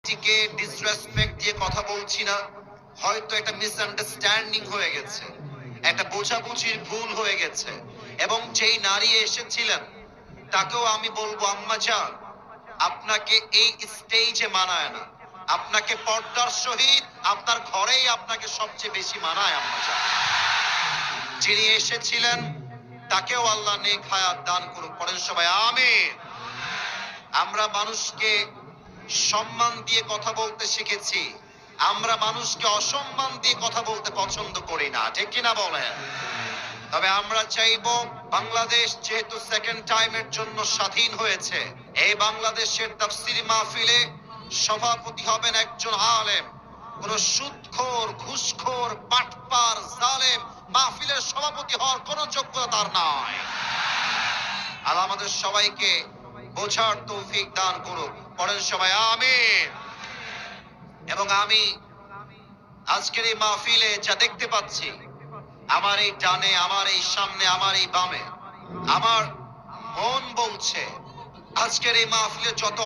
টিকে ডিসরেসপেক্ট দিয়ে কথা বলছি না, হয়তো একটা মিসআন্ডারস্ট্যান্ডিং হয়ে গেছে, একটা বোঝাবুঝির ভুল হয়ে গেছে। এবং যেই নারী এসেছিলেন তাকেও আমি বলবো, আম্মা জান, আপনাকে এই স্টেজে মানায় না, আপনাকে পর্দার সহিত আপনার ঘরেই আপনাকে সবচেয়ে বেশি মানায় আম্মা জান। যিনি এসেছিলেন তাকেও আল্লাহ নেক হায়াত দান করুক, পড়েন সবাই আমিন। আমরা মানুষকে সম্মান দিয়ে কথা বলতে শিখেছি, আমরা মানুষকে অসম্মান দিয়ে কথা বলতে পছন্দ করি না, ঠিক কিনা বলেন? তবে আমরা চাইবো, বাংলাদেশ যেহেতু সেকেন্ড টাইমের জন্য স্বাধীন হয়েছে, এই বাংলাদেশের তাফসীর মাহফিলে সভাপতি হবেন একজন আলেম। কোন সুদখোর, ঘুষখোর, বাটপার, জালেম মাহফিলের সভাপতি হওয়ার কোন যোগ্যতা তার নাই। আল্লাহ আমাদের সবাইকে বোঝার তৌফিক দান করুক, পড়েন সবাই আমিন। এবং আমি আজকের এই মাহফিলে যা দেখতে পাচ্ছি, আমার এই ডানে, আমার এই সামনে, আমার এই বামে, আমার মন বলছে আজকের এই মাহফিলে যত